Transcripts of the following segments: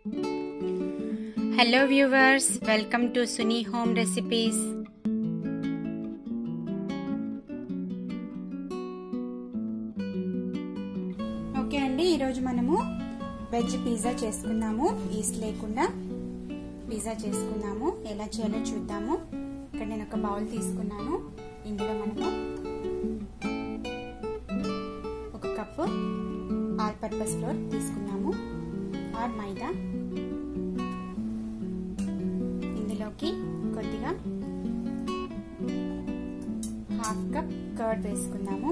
Hello viewers, welcome to Suni home recipes. Okay అండి, ఈరోజు మనము వెజ్ పిజ్జా చేసుకుందాము. ఈస్ట్ లేకుండా పిజ్జా చేసుకుందాము. ఎలా చేయాలో చూద్దాము. ఇక్కడ నేను ఒక బౌల్ తీసుకున్నాను. ఇందులో మనము ఒక కప్పు ఆల్ పర్పస్ ఫ్లోర్ తీసుకున్నాము ఆర్ మైదా. ఇందులోకి కొద్దిగా హాఫ్ కప్ కర్డ్ వేసుకుందాము.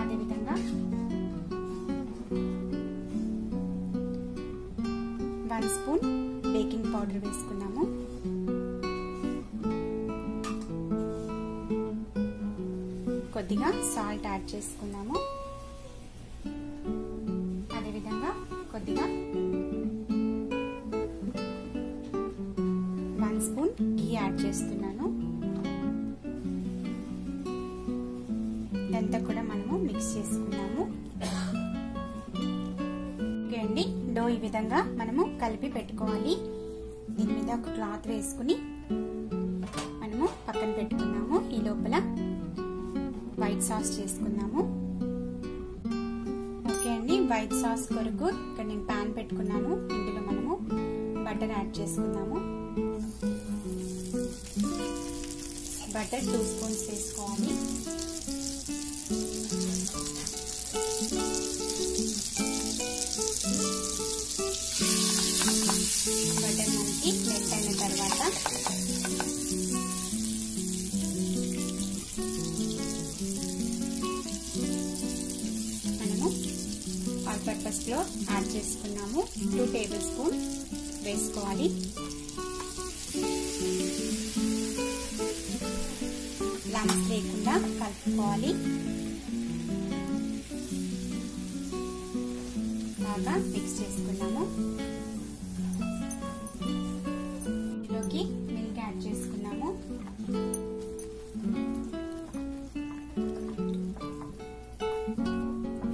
అదేవిధంగా 1 స్పూన్ బేకింగ్ పౌడర్ వేసుకున్నాము. కొద్దిగా సాల్ట్ యాడ్ చేసుకున్నాము. అదేవిధంగా కొద్దిగా 1 స్పూన్ ఘీ యాడ్ చేస్తున్నాను. ఇదంతా కూడా మనము మిక్స్ చేసుకున్నాము. ఓకే అండి, డో ఈ విధంగా మనము కలిపి పెట్టుకోవాలి. దీని మీద ఒక క్లాత్ వేసుకుని మనము పక్కన పెట్టుకున్నాము. ఈ లోపల వైట్ సాస్ చేసుకుందాము. ఓకే అండి, వైట్ సాస్ కొరకు ఇక్కడ నేను పాన్ పెట్టుకున్నాను. ఇందులో మనము బటర్ యాడ్ చేసుకుందాము. బటర్ 2 స్పూన్స్ వేసుకోవాలి. బటర్ మనకి మెల్ట్ అయిన తర్వాత ఆల్ పర్పస్ ఫ్లోర్ యాడ్ చేసుకున్నాము. 2 టేబుల్ స్పూన్ వేసుకోవాలి. లంప్స్ లేకుండా కలుపుకోవాలి. బాగా మిక్స్ చేసుకున్నాము. ఇందులోకి మిల్క్ యాడ్ చేసుకున్నాము.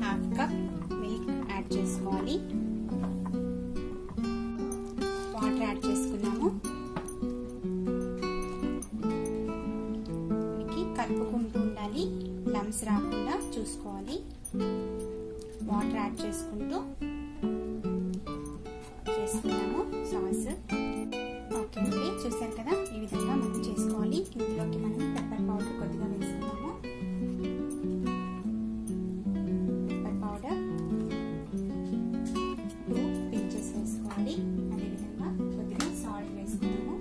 హాఫ్ కప్ మిల్క్ యాడ్ చేసుకోవాలి. వాటర్ యాడ్ చేసుకున్నాము. కలుపుకుంటూ ఉండాలి, లంప్స్ రాకుండా చూసుకోవాలి. వాటర్ యాడ్ చేసుకుంటూ చేసుకున్నాము సాస్. ఓకే అండి, చూసారు కదా, ఈ విధంగా మనం చేసుకోవాలి. ఇందులోకి మనం పెప్పర్ పౌడర్ కొద్దిగా వేసుకున్నాము. పెప్పర్ పౌడర్ 2 పించెస్ వేసుకోవాలి. అదేవిధంగా కొద్దిగా సాల్ట్ వేసుకున్నాము.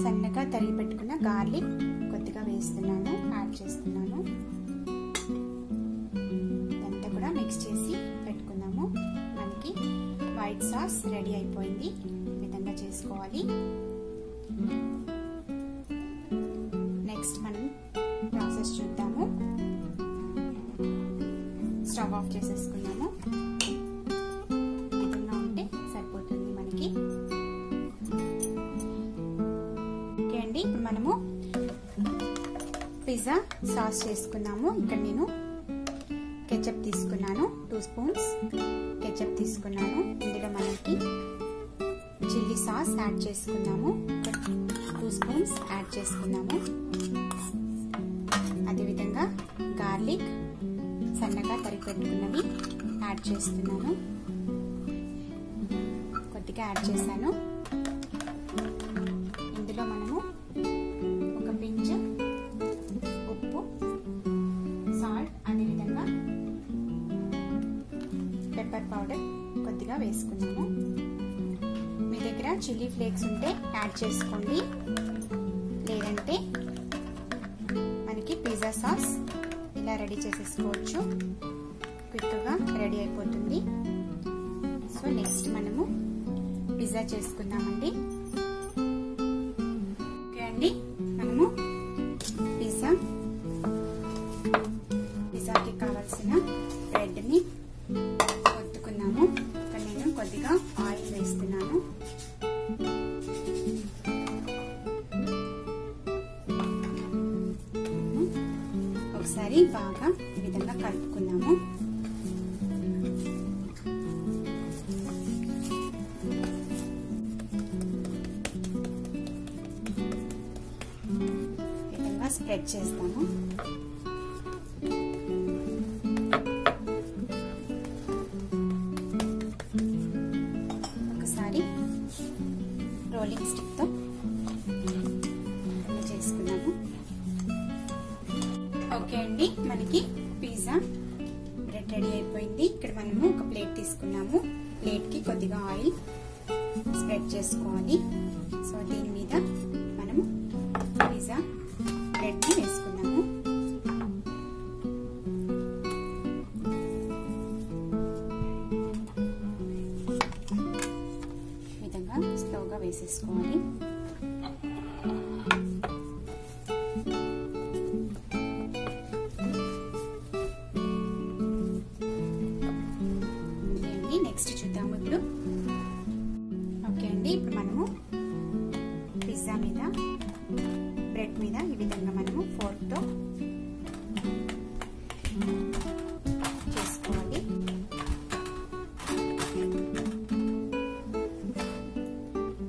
సన్నగా తరిగి పెట్టుకున్న గార్లిక్ కొద్దిగా వేస్తున్నాను, యాడ్ చేస్తున్నాను. ఇదంతా కూడా మిక్స్ చేసి పెట్టుకుందాము. మనకి వైట్ సాస్ రెడీ అయిపోయింది. ఈ విధంగా చేసుకోవాలి. నెక్స్ట్ మనం ప్రాసెస్ చూద్దాము. స్టవ్ ఆఫ్ చేసేసుకున్నాము. ఈ విధంగా ఉంటే సరిపోతుంది మనకి. ఇప్పుడు మనము పిజ్జా సాస్ చేసుకున్నాము. ఇక్కడ నేను కెచప్ తీసుకున్నాను. 2 స్పూన్స్ కెచప్ తీసుకున్నాను. ఇందులో మనకి చిల్లీ సాస్ యాడ్ చేసుకున్నాము. 2 స్పూన్స్ యాడ్ చేసుకున్నాము. అదేవిధంగా గార్లిక్ సన్నగా తరిగి పెట్టుకున్నవి యాడ్ చేస్తున్నాను. కొద్దిగా యాడ్ చేశాను. ఇందులో మనము ఒక పించ్ ఉప్పు, సాల్ట్, అదేవిధంగా పెప్పర్ పౌడర్ కొద్దిగా వేసుకున్నాము. మీ దగ్గర చిల్లీ ఫ్లేక్స్ ఉంటే యాడ్ చేసుకోండి, లేదంటే మనకి పిజ్జా సాస్ ఇలా రెడీ చేసేసుకోవచ్చు. క్విక్గా రెడీ అయిపోతుంది. సో నెక్స్ట్ మనము పిజ్జా చేసుకుందామండి. ఓకే అండి, మనము పిజ్జాకి కావాల్సిన బ్రెడ్ని ఒత్తుకున్నాము. ఇక్కడ నేను కొద్దిగా ఆయిల్ వేస్తున్నాను. ఒకసారి బాగా ఈ విధంగా కలుపుకుందాము. ఈ విధంగా స్ప్రెడ్ చేస్తాము. ఒకసారి రోలింగ్ స్టిక్ తో చేసుకున్నాము. ఓకే అండి, మనకి పిజ్జా బ్రెడ్ రెడీ అయిపోయింది. ఇక్కడ మనము ఒక ప్లేట్ తీసుకున్నాము. ప్లేట్ కి కొద్దిగా ఆయిల్ స్ప్రెడ్ చేసుకోవాలి. సో దీని మీద మనము పిజ్జా బ్రెడ్ ని వేసుకున్నాము. ఈ విధంగా స్లోగా వేసేసుకోవాలి. నెక్స్ట్ చూద్దాము ఇప్పుడు. ఓకే అండి, ఇప్పుడు మనము పిజ్జా మీద బ్రెడ్ మీద ఈ విధంగా మనము ఫోర్క్ తో చేసుకోవాలి.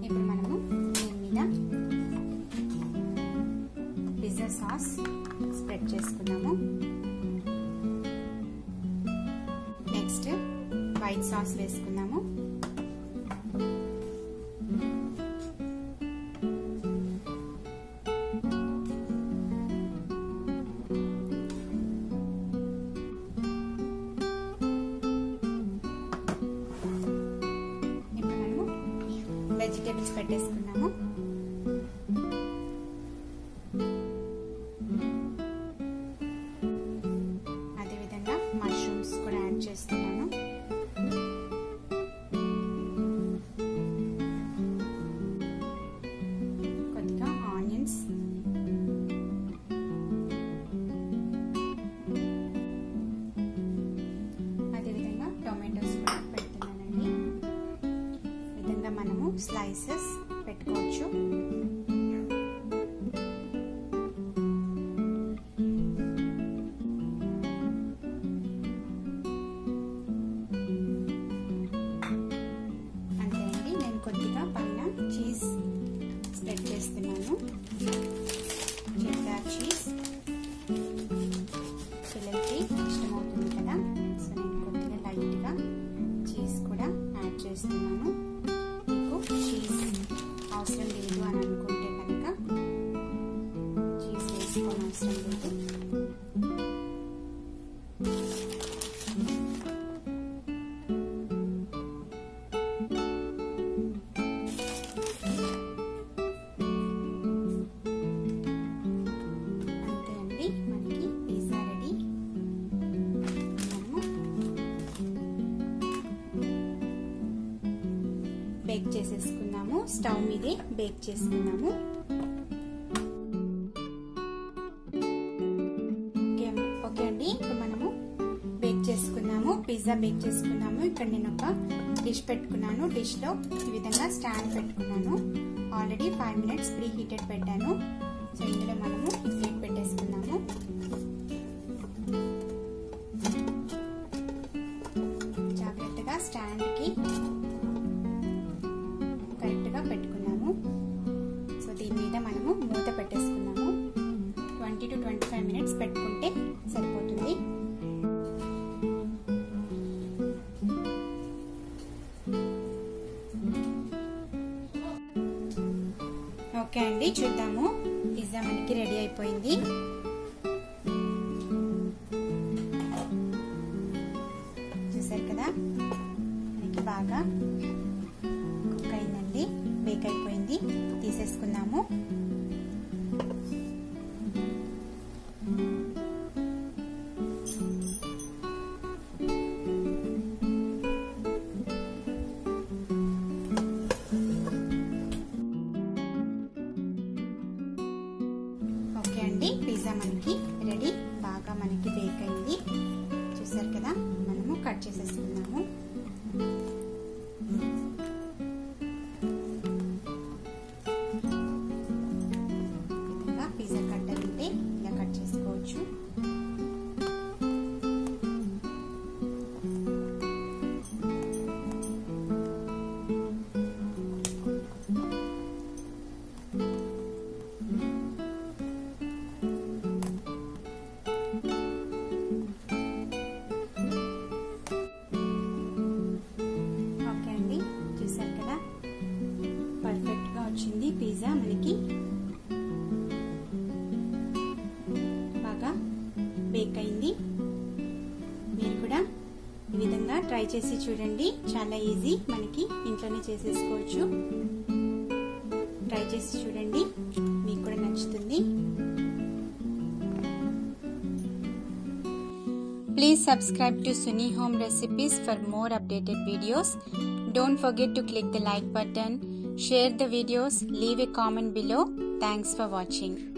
ఇప్పుడు మనము దీని మీద పిజ్జా సాస్ స్ప్రెడ్ చేసుకున్నాము. నెక్స్ట్ వైట్ సాస్ వేసుకున్నాము. ఇప్పుడు మనము వెజిటేబుల్స్ పెట్టేసుకున్నాము. అదేవిధంగా మష్రూమ్స్ కూడా యాడ్ చేస్తున్నాను. కొద్దిగా ఆనియన్స్, అదేవిధంగా టొమాటోస్ కూడా పెడుతున్నానండి. ఈ విధంగా మనము స్లైసెస్ పెట్టుకోవచ్చు. అంతే అండి, నేను కొద్దిగా పైన చీజ్ స్ప్రెడ్ చేస్తున్నాను. చెడ్డార్ చీజ్ పిల్లలకి ఇష్టమవుతుంది కదా, సో నేను కొద్దిగా లైట్గా చీజ్ కూడా యాడ్ చేస్తున్నాను. మీకు చీజ్ అవసరం లేదు అని అనుకుంటే కనుక చీజ్ వేసుకోని అవసరం లేదు. బేక్ చేసేసుకున్నాము. స్టవ్ మీదే బేక్ చేసుకున్నాము. ఓకే అండి, ఇప్పుడు మనము బేక్ చేసుకున్నాము. పిజ్జా బేక్ చేసుకున్నాము. ఇక్కడ నేను ఒక డిష్ పెట్టుకున్నాను. డిష్ లో ఈ విధంగా స్టాండ్ పెట్టుకున్నాను. ఆల్రెడీ 5 minutes ప్రీ హీటెడ్ పెట్టాను. సో ఇందులో మనము ఈ ప్లేట్ పెట్టేసుకున్నాము. జాగ్రత్తగా స్టాండ్ కి కరెక్ట్ గా పెట్టుకున్నాము. సో దీని మీద మనము మూత పెట్టేసుకున్నాము. 20 to 25 minutes పెట్టుకుంటే సరిపోతుంది. ఓకే అండి, చూద్దాము. పిజ్జా మనకి రెడీ అయిపోయింది. చూసారు కదా, మనకి బాగా కుక్ అయిందండి, బేక్ అయిపోయింది. తీసేసుకుందాము. ఓకే అండి, పిజ్జా మనకి రెడీ. బాగా మనకి బేక్ అయింది. చూసారు కదా, మనము కట్ చేసేసుకున్నాము. పిజ్జా కట్టర్ ఉంటే ఇలా కట్ చేసుకోవచ్చు. పిజ్జా మనకి బాగా బేక్ అయింది. మీరు కూడా ఈ విధంగా ట్రై చేసి చూడండి. చాలా ఈజీ, మనకి ఇంట్లోనే చేసేసుకోవచ్చు. ట్రై చేసి చూడండి, మీకు కూడా నచ్చుతుంది. Please subscribe to Suni Home Recipes for more updated videos. Don't forget to click the like button, share the videos, leave a comment below. Thanks for watching.